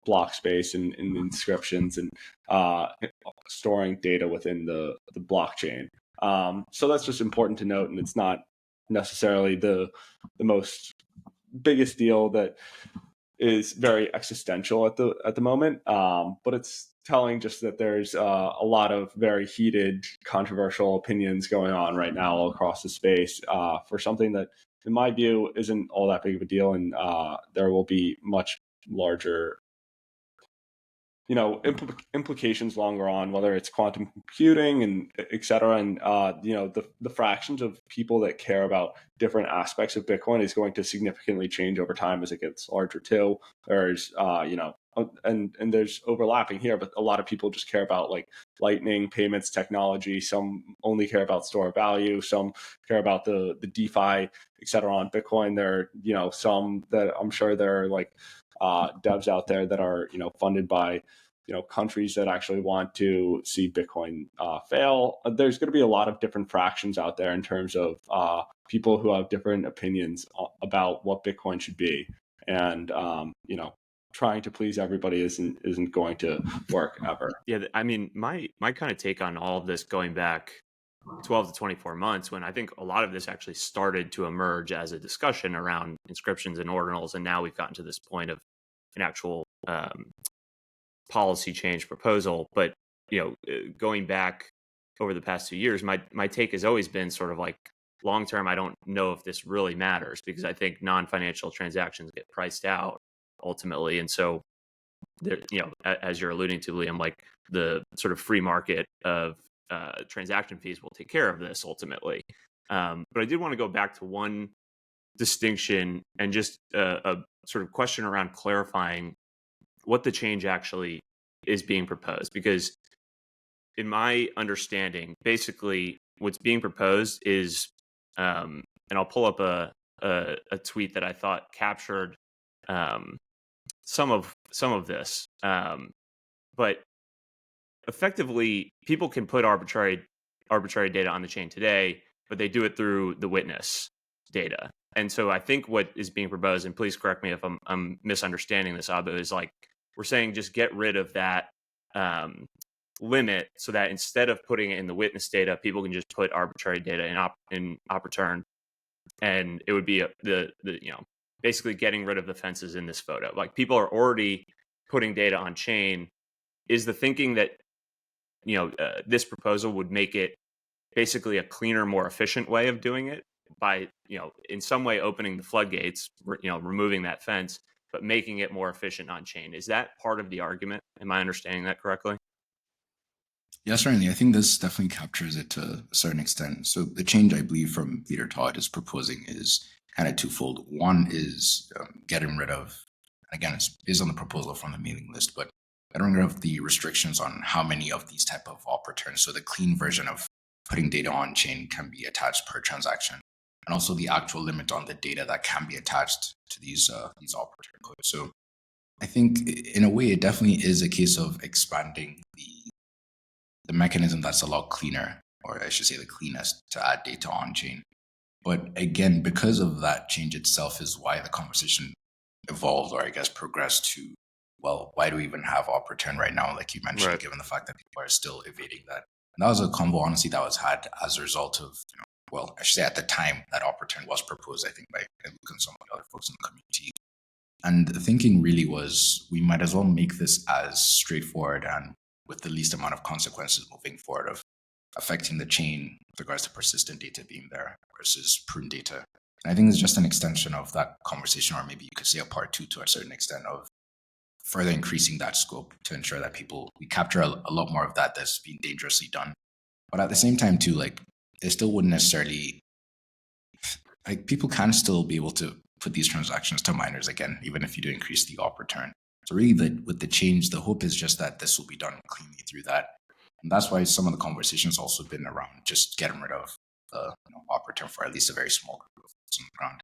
block space and inscriptions and storing data within the blockchain. So that's just important to note, and it's not necessarily the most biggest deal that is very existential at the moment, but it's telling just that there's a lot of very heated, controversial opinions going on right now all across the space for something that, in my view, isn't all that big of a deal, and there will be much larger implications longer on, whether it's quantum computing and et cetera. And, the fractions of people that care about different aspects of Bitcoin is going to significantly change over time as it gets larger too. There's, and there's overlapping here, but a lot of people just care about like Lightning payments technology. Some only care about store of value. Some care about the DeFi, et cetera, on Bitcoin. There are, some that I'm sure there are like devs out there that are, funded by, countries that actually want to see Bitcoin fail. There's going to be a lot of different fractions out there in terms of people who have different opinions about what Bitcoin should be. And, trying to please everybody isn't going to work ever. Yeah, I mean, my kind of take on all of this going back 12 to 24 months, when I think a lot of this actually started to emerge as a discussion around inscriptions and ordinals, and now we've gotten to this point of an actual policy change proposal. But going back over the past 2 years, my take has always been sort of like, long term, I don't know if this really matters, because I think non-financial transactions get priced out ultimately. And so there, as you're alluding to, Liam, like the sort of free market of transaction fees will take care of this ultimately. But I did want to go back to one distinction and just a sort of question around clarifying what the change actually is being proposed. Because in my understanding, basically what's being proposed is, and I'll pull up a tweet that I thought captured some of this, but effectively people can put arbitrary data on the chain today, but they do it through the witness data. And so I think what is being proposed, and please correct me if I'm misunderstanding this, Abu, is like we're saying just get rid of that limit, so that instead of putting it in the witness data, people can just put arbitrary data in op return, and it would be basically getting rid of the fences in this photo. Like people are already putting data on chain. Is the thinking that this proposal would make it basically a cleaner, more efficient way of doing it by in some way opening the floodgates, removing that fence, but making it more efficient on chain? Is that part of the argument? Am I understanding that correctly? Yeah, certainly. I think this definitely captures it to a certain extent. So the change, I believe, from Peter Todd is proposing is kind of twofold. One is getting rid of, again, it's based on the proposal from the mailing list, but getting rid of the restrictions on how many of these type of op returns. So the clean version of putting data on chain can be attached per transaction, and also the actual limit on the data that can be attached to these op return codes. So I think in a way, it definitely is a case of expanding the mechanism that's a lot cleaner, or I should say the cleanest, to add data on chain. But again, because of that change itself is why the conversation evolved, or I guess progressed to, well, why do we even have op return right now, like you mentioned, right, given the fact that people are still evading that? And that was a convo, honestly, that was had as a result of, well, I should say at the time that op return was proposed, I think by Luke and some of the other folks in the community. And the thinking really was, we might as well make this as straightforward and with the least amount of consequences moving forward of affecting the chain with regards to persistent data being there versus pruned data. And I think it's just an extension of that conversation, or maybe you could say a part two to a certain extent, of further increasing that scope to ensure that we capture a lot more of that that's being dangerously done. But at the same time too, like it still wouldn't necessarily, like people can still be able to put these transactions to miners again, even if you do increase the op return. So really, with the change, the hope is just that this will be done cleanly through that. And that's why some of the conversations also been around just getting rid of the operative for at least a very small group of folks on the ground,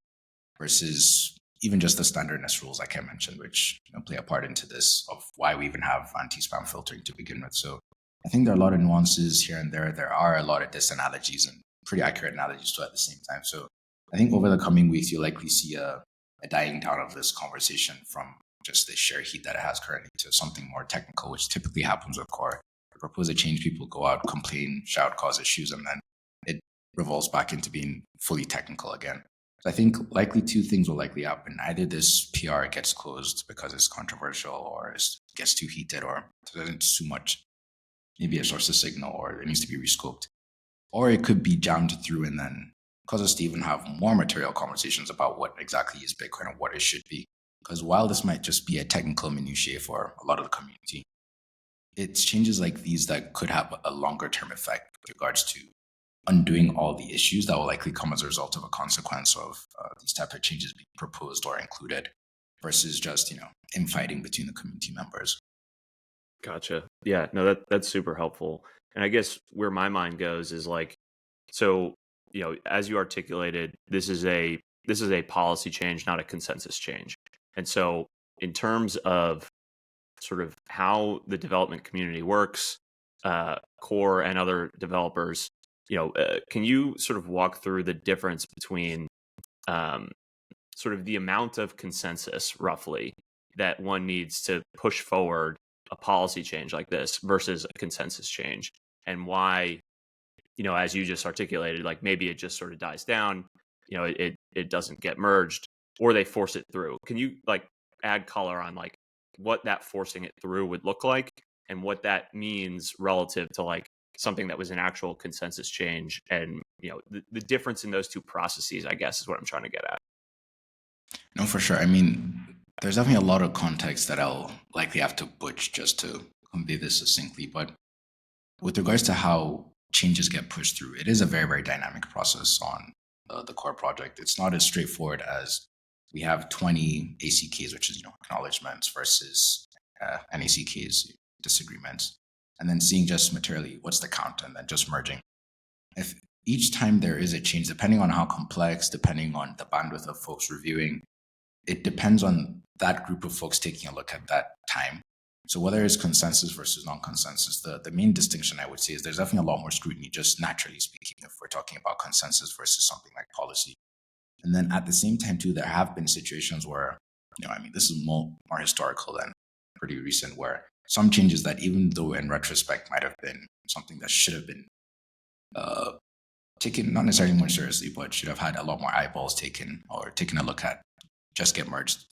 versus even just the standardness rules, like I mentioned, which play a part into this of why we even have anti-spam filtering to begin with. So I think there are a lot of nuances here and there. There are a lot of disanalogies and pretty accurate analogies too at the same time. So I think over the coming weeks, you'll likely see a dying down of this conversation from just the sheer heat that it has currently to something more technical, which typically happens with core. To propose a change, people go out, complain, shout, cause issues, and then it revolves back into being fully technical again. So I think likely two things will likely happen. Either this PR gets closed because it's controversial, or it gets too heated, or doesn't too much, maybe a source of signal, or it needs to be rescoped. Or it could be jammed through and then cause us to even have more material conversations about what exactly is Bitcoin and what it should be. Because while this might just be a technical minutiae for a lot of the community, it's changes like these that could have a longer term effect with regards to undoing all the issues that will likely come as a result of a consequence of these type of changes being proposed or included, versus just infighting between the community members. Gotcha. Yeah, no, that's super helpful. And I guess where my mind goes is like, so as you articulated, this is a policy change, not a consensus change. And so in terms of sort of how the development community works, core and other developers, can you sort of walk through the difference between sort of the amount of consensus roughly that one needs to push forward a policy change like this versus a consensus change, and why, as you just articulated, like maybe it just sort of dies down, it doesn't get merged, or they force it through. Can you like add color on like what that forcing it through would look like and what that means relative to like something that was an actual consensus change, and the difference in those two processes, I guess, is what I'm trying to get at. No, for sure. I mean, there's definitely a lot of context that I'll likely have to butch just to convey this succinctly. But with regards to how changes get pushed through, it is a very, very dynamic process on the core project. It's not as straightforward as we have 20 ACKs, which is acknowledgements, versus NACKs, disagreements, and then seeing just materially what's the count and then just merging. If each time there is a change, depending on how complex, depending on the bandwidth of folks reviewing, it depends on that group of folks taking a look at that time. So whether it's consensus versus non-consensus, the main distinction I would say is there's definitely a lot more scrutiny, just naturally speaking, if we're talking about consensus versus something like policy. And then at the same time too, there have been situations where, this is more historical than pretty recent, where some changes that, even though in retrospect might have been something that should have been taken, not necessarily more seriously, but should have had a lot more eyeballs taken or taken a look at, just get merged.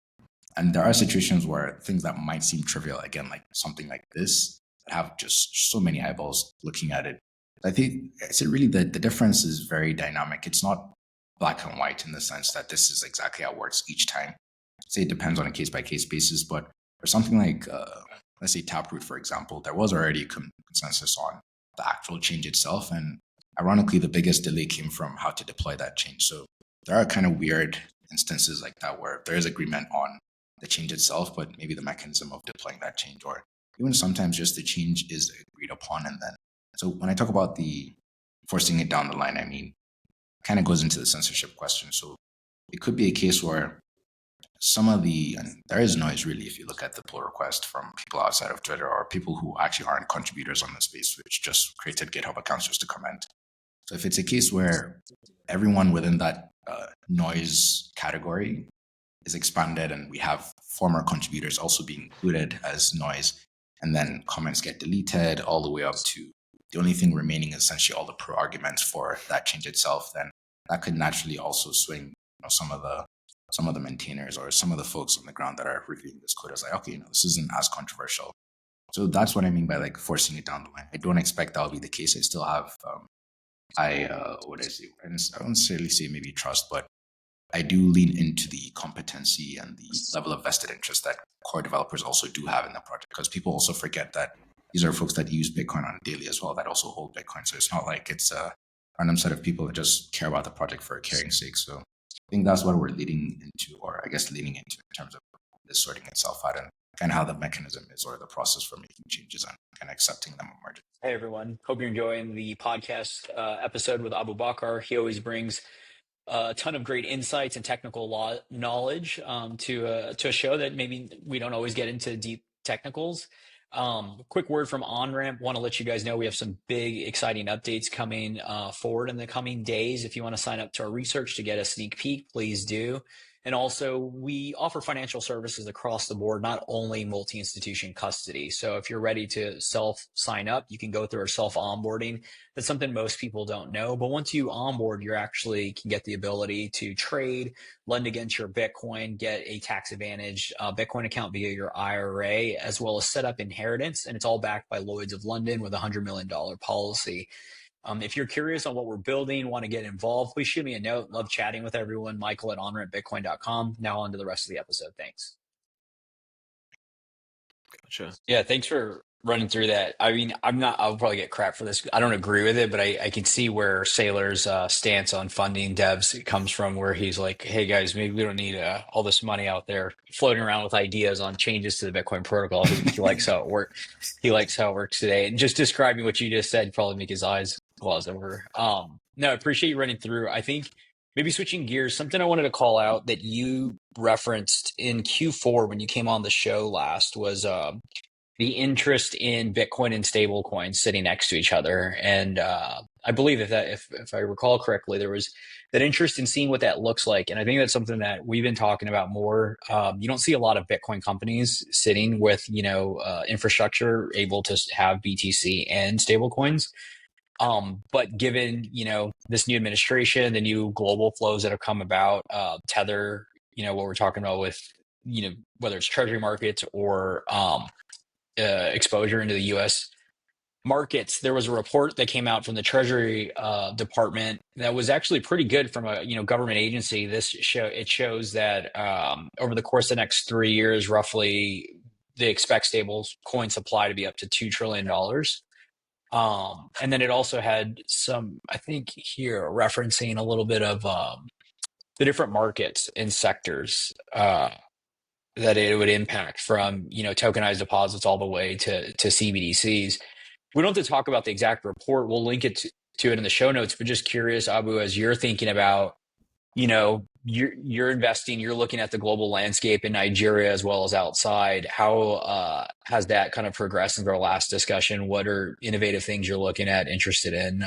And there are situations where things that might seem trivial, again, like something like this, that have just so many eyeballs looking at it. I think it's really the difference is very dynamic. It's not black and white in the sense that this is exactly how it works each time. I'd say it depends on a case-by-case basis, but for something like, let's say Taproot, for example, there was already consensus on the actual change itself. And ironically, the biggest delay came from how to deploy that change. So there are kind of weird instances like that where there is agreement on the change itself, but maybe the mechanism of deploying that change, or even sometimes just the change is agreed upon. And then, so when I talk about the forcing it down the line, I mean, kind of goes into the censorship question. So it could be a case where and there is noise really if you look at the pull request from people outside of Twitter or people who actually aren't contributors on the space, which just created GitHub accounts just to comment. So if it's a case where everyone within that noise category is expanded and we have former contributors also being included as noise, and then comments get deleted all the way up to the only thing remaining is essentially all the pro arguments for that change itself, then that could naturally also swing some of the maintainers or some of the folks on the ground that are reviewing this code as like, okay, this isn't as controversial. So that's what I mean by like forcing it down the line. I don't expect that'll be the case. I still have I won't necessarily say maybe trust, but I do lean into the competency and the level of vested interest that core developers also do have in the project, because people also forget that these are folks that use Bitcoin on a daily as well, that also hold Bitcoin. So it's not like it's a random set of people that just care about the project for caring's sake. So I think that's what we're leading into, or I guess leaning into in terms of this sorting itself out. And kind of how the mechanism is or the process for making changes and accepting them emerges. Hey everyone, hope you're enjoying the podcast episode with Abu Bakr. He always brings a ton of great insights and technical knowledge to a show that maybe we don't always get into deep technicals. Quick word from Onramp. Want to let you guys know we have some big, exciting updates coming forward in the coming days. If you want to sign up to our research to get a sneak peek, please do. And also, we offer financial services across the board, not only multi-institution custody. So if you're ready to self-sign up, you can go through our self-onboarding. That's something most people don't know. But once you onboard, you actually can get the ability to trade, lend against your Bitcoin, get a tax-advantaged Bitcoin account via your IRA, as well as set up inheritance. And it's all backed by Lloyd's of London with a $100 million policy. If you're curious on what we're building, want to get involved, please shoot me a note. Love chatting with everyone. Michael at onrampbitcoin.com. Now on to the rest of the episode. Thanks. Gotcha. Yeah, thanks for running through that. I mean, I'll probably get crap for this. I don't agree with it, but I can see where Saylor's stance on funding devs comes from, where he's like, hey guys, maybe we don't need all this money out there floating around with ideas on changes to the Bitcoin protocol. He likes how it works. He likes how it works today. And just describing what you just said probably make his eyes glaze over. No, I appreciate you running through. I think maybe switching gears, something I wanted to call out that you referenced in Q4 when you came on the show last was the interest in Bitcoin and stablecoins sitting next to each other. And I believe if I recall correctly, there was that interest in seeing what that looks like. And I think that's something that we've been talking about more. You don't see a lot of Bitcoin companies sitting with, infrastructure able to have BTC and stablecoins. But given, this new administration, the new global flows that have come about, Tether, what we're talking about with, whether it's treasury markets or exposure into the U.S. markets, there was a report that came out from the Treasury Department that was actually pretty good from a government agency. It shows that over the course of the next 3 years, roughly, they expect stable coin supply to be up to $2 trillion. And then it also had some, I think here, referencing a little bit of the different markets and sectors that it would impact, from tokenized deposits all the way to CBDCs. We don't have to talk about the exact report. We'll link it to it in the show notes. But just curious, Abu, as you're thinking about, you're investing, you're looking at the global landscape in Nigeria as well as outside. How has that kind of progressed since our last discussion? What are innovative things you're looking at, interested in,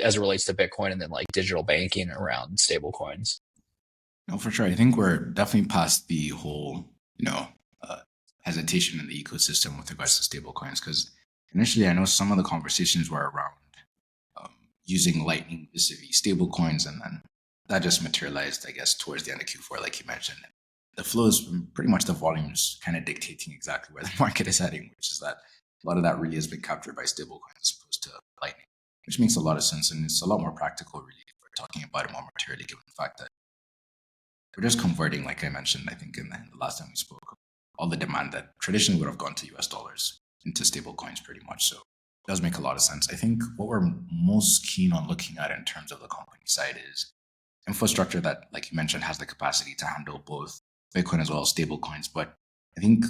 as it relates to Bitcoin and then like digital banking around stable coins? No, for sure. I think we're definitely past the whole, hesitation in the ecosystem with regards to stablecoins. Because initially, I know some of the conversations were around using Lightning vis-a-vis stablecoins, and then that just materialized, I guess, towards the end of Q4, like you mentioned. The flows, pretty much the volumes, kind of dictating exactly where the market is heading, which is that a lot of that really has been captured by stablecoins as opposed to Lightning, which makes a lot of sense, and it's a lot more practical, really, if we're talking about it more materially, given the fact that we're just converting, like I mentioned, I think in the last time we spoke, all the demand that traditionally would have gone to US dollars into stable coins pretty much. So it does make a lot of sense. I think what we're most keen on looking at in terms of the company side is infrastructure that, like you mentioned, has the capacity to handle both Bitcoin as well as stable coins. But I think,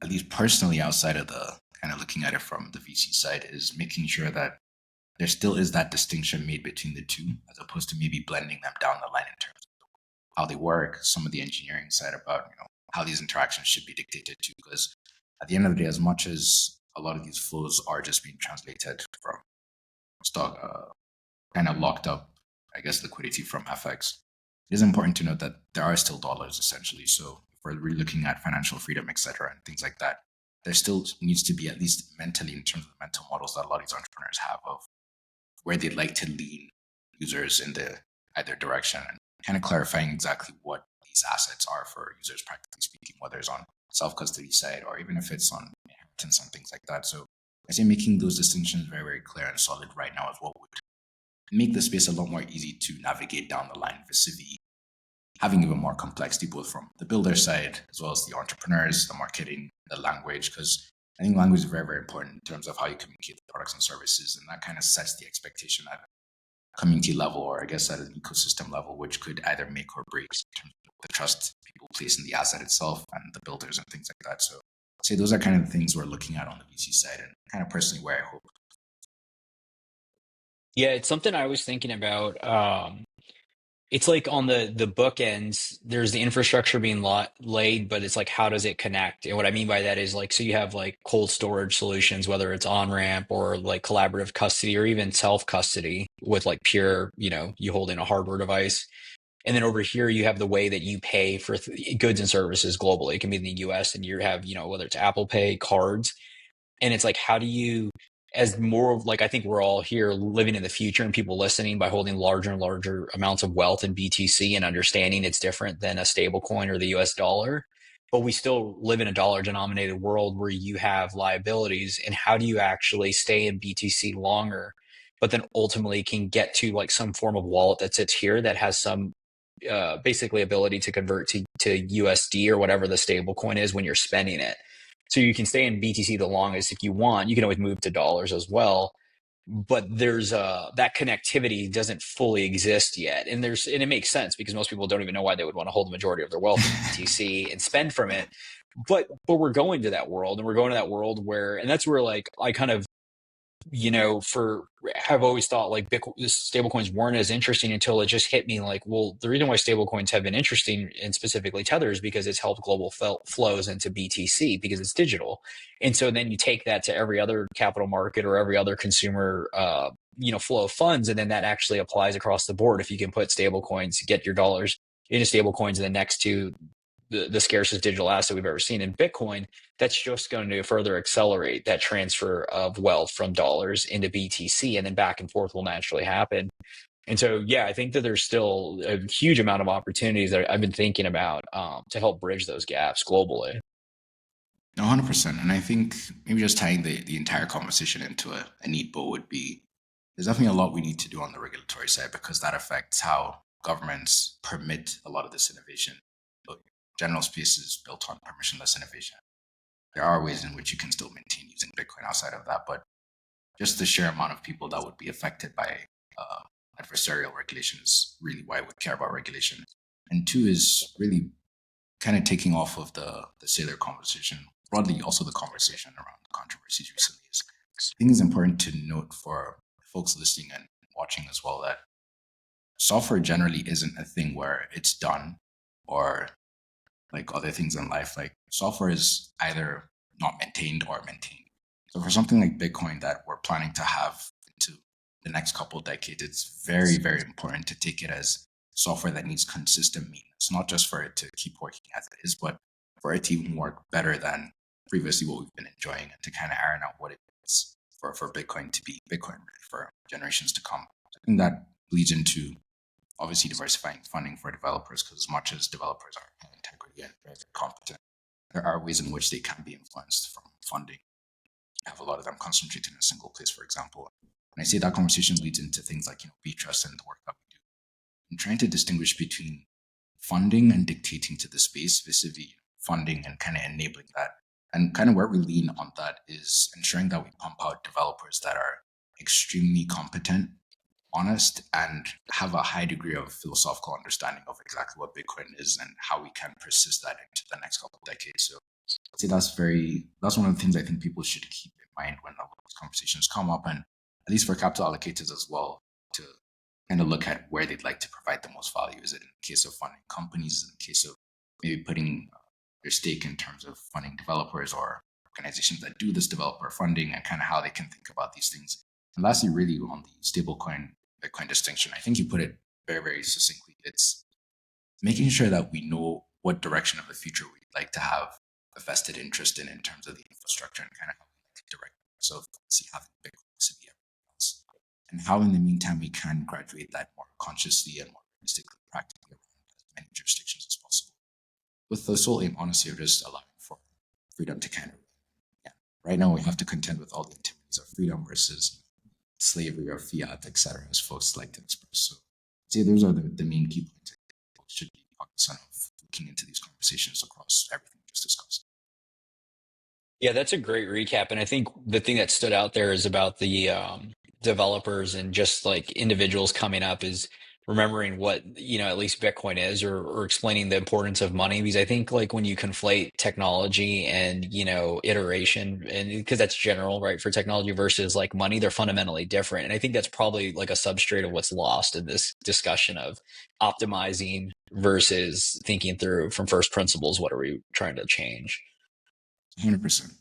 at least personally, outside of the kind of looking at it from the VC side, is making sure that there still is that distinction made between the two, as opposed to maybe blending them down the line in terms of how they work, some of the engineering side about how these interactions should be dictated to. Because at the end of the day, as much as a lot of these flows are just being translated from stock, kind of locked up, I guess, liquidity from FX, it is important to note that there are still dollars, essentially. So if we're really looking at financial freedom, etc., and things like that, there still needs to be, at least mentally, in terms of the mental models that a lot of these entrepreneurs have of where they'd like to lean users in the either direction, and kind of clarifying exactly what these assets are for users, practically speaking, whether it's on self-custody side or even if it's on inheritance and things like that. So I say making those distinctions very, very clear and solid right now is what would make the space a lot more easy to navigate down the line, vis-a-vis having even more complexity, both from the builder side as well as the entrepreneurs, the marketing, the language, because I think language is very, very important in terms of how you communicate the products and services, and that kind of sets the expectation at a community level, or I guess at an ecosystem level, which could either make or break in terms of the trust people place in the asset itself and the builders and things like that. So I'd say those are kind of the things we're looking at on the VC side, and kind of personally where I hope. Yeah, it's something I was thinking about. It's like on the bookends, there's the infrastructure being laid, but it's like, how does it connect? And what I mean by that is like, so you have like cold storage solutions, whether it's Onramp or like collaborative custody or even self custody with like pure, you hold in a hardware device. And then over here, you have the way that you pay for goods and services globally. It can be in the US, and you have, whether it's Apple Pay, cards. And it's like, how do you, as more of like, I think we're all here living in the future and people listening by holding larger and larger amounts of wealth in BTC and understanding it's different than a stable coin or the US dollar. But we still live in a dollar denominated world where you have liabilities. And how do you actually stay in BTC longer, but then ultimately can get to like some form of wallet that sits here that has some basically ability to convert to USD or whatever the stable coin is when you're spending it. So you can stay in BTC the longest if you want. You can always move to dollars as well. But there's that connectivity doesn't fully exist yet. And it makes sense because most people don't even know why they would want to hold the majority of their wealth in BTC and spend from it. But we're going to that world, and we're going to that world where, and that's where like I kind of, have always thought like stablecoins weren't as interesting until it just hit me like, well, the reason why stablecoins have been interesting, and specifically Tether, is because it's helped global flows into BTC because it's digital. And so then you take that to every other capital market or every other consumer, flow of funds. And then that actually applies across the board. If you can put stablecoins, get your dollars into stablecoins, and then next to the scarcest digital asset we've ever seen in Bitcoin, that's just going to further accelerate that transfer of wealth from dollars into BTC, and then back and forth will naturally happen. And so, yeah, I think that there's still a huge amount of opportunities that I've been thinking about to help bridge those gaps globally. 100%. And I think maybe just tying the entire conversation into a neat bow would be, there's definitely a lot we need to do on the regulatory side, because that affects how governments permit a lot of this innovation. General space is built on permissionless innovation. There are ways in which you can still maintain using Bitcoin outside of that, but just the sheer amount of people that would be affected by adversarial regulation is really why I would care about regulation. And two is really kind of taking off of the sailor conversation, broadly also the conversation around the controversies recently. I think it's important to note for folks listening and watching as well that software generally isn't a thing where it's done, or like other things in life, like software is either not maintained or maintained. So for something like Bitcoin that we're planning to have into the next couple of decades, it's very, very important to take it as software that needs consistent maintenance, not just for it to keep working as it is, but for it to even work better than previously what we've been enjoying, and to kind of iron out what it is for Bitcoin to be Bitcoin ready for generations to come. I think that leads into obviously diversifying funding for developers, because as much as developers are high integrity and very competent, there are ways in which they can be influenced from funding. You have a lot of them concentrated in a single place, for example. And I say that conversation leads into things like B-Trust and the work that we do. I'm trying to distinguish between funding and dictating to the space vis-a-vis funding and kind of enabling that. And kind of where we lean on that is ensuring that we pump out developers that are extremely competent, honest, and have a high degree of philosophical understanding of exactly what Bitcoin is and how we can persist that into the next couple of decades. So I'd say that's one of the things I think people should keep in mind when those conversations come up, and at least for capital allocators as well, to kind of look at where they'd like to provide the most value. Is it in the case of funding companies, in the case of maybe putting their stake in terms of funding developers or organizations that do this developer funding, and kind of how they can think about these things. And lastly, really on the stablecoin Bitcoin distinction, I think you put it very, very succinctly. It's making sure that we know what direction of the future we'd like to have a vested interest in terms of the infrastructure, and kind of how we like to direct ourselves to having Bitcoin to be everything else. And how in the meantime we can graduate that more consciously and more realistically, practically around as many jurisdictions as possible, with the sole aim, honestly, of just allowing for freedom to kind of, right now we have to contend with all the antinomies of freedom versus slavery or fiat, etc., as folks like to express. So I'd say those are the main key points that should be cognizant of looking into these conversations across everything we just discussed. Yeah, that's a great recap. And I think the thing that stood out there is about the developers and just like individuals coming up is remembering what, at least Bitcoin is, or explaining the importance of money. Because I think like when you conflate technology and, iteration, and because that's general, right, for technology versus like money, they're fundamentally different. And I think that's probably like a substrate of what's lost in this discussion of optimizing versus thinking through from first principles. What are we trying to change? 100%.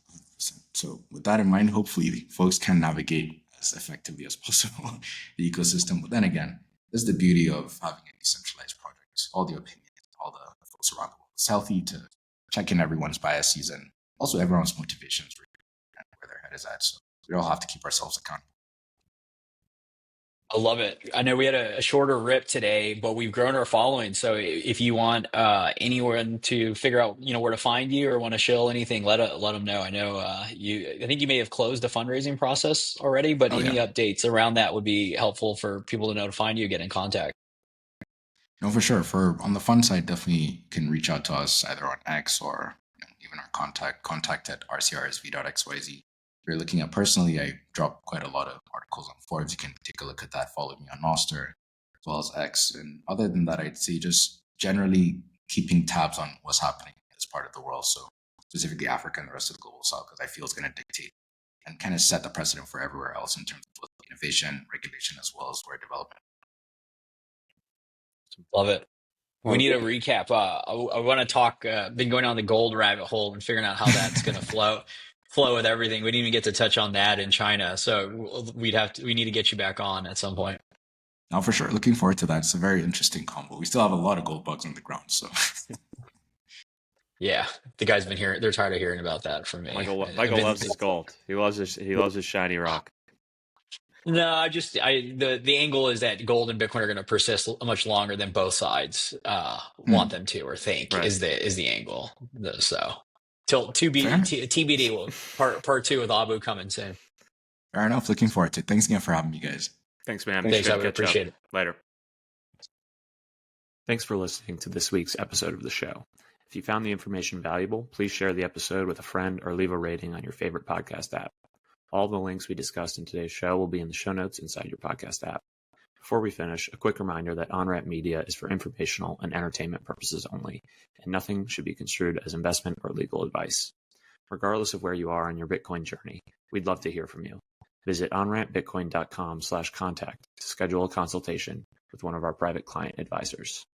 So with that in mind, hopefully folks can navigate as effectively as possible the ecosystem. But then again, this is the beauty of having a decentralized project. All the opinions, all the folks around the world. It's healthy to check in everyone's biases and also everyone's motivations and where their head is at. So we all have to keep ourselves accountable. I love it. I know we had a shorter rip today, but we've grown our following. So if you want anyone to figure out, where to find you or want to shill anything, let them know. I know I think you may have closed the fundraising process already, but any updates around that would be helpful for people to know to find you, get in contact. No, for sure. On the fund side, definitely can reach out to us either on X or even our contact at rcrsv.xyz. If you're looking at personally, I drop quite a lot of articles on Forbes. You can take a look at that. Follow me on Nostr as well as X. And other than that, I'd say just generally keeping tabs on what's happening in this part of the world. So specifically Africa and the rest of the global south, because I feel it's going to dictate and kind of set the precedent for everywhere else in terms of innovation, regulation, as well as where development. Love it. We need a recap. I want to talk, been going on the gold rabbit hole and figuring out how that's going to flow with everything. We didn't even get to touch on that in China. So we need to get you back on at some point. Now, for sure. Looking forward to that. It's a very interesting combo. We still have a lot of gold bugs on the ground. So yeah, the guy's been hearing, they're tired of hearing about that from me. Michael loves his gold. He loves his shiny rock. No, the angle is that gold and Bitcoin are going to persist much longer than both sides want them to or think. Right. is the angle. So till TBD will part 2 with Abu coming soon. Fair enough. Looking forward to it. Thanks again for having me, guys. Thanks, man. Thanks, I appreciate it. Later. Thanks for listening to this week's episode of the show. If you found the information valuable, please share the episode with a friend or leave a rating on your favorite podcast app. All the links we discussed in today's show will be in the show notes inside your podcast app. Before we finish, a quick reminder that Onramp Media is for informational and entertainment purposes only, and nothing should be construed as investment or legal advice. Regardless of where you are on your Bitcoin journey, we'd love to hear from you. Visit onrampbitcoin.com/contact to schedule a consultation with one of our private client advisors.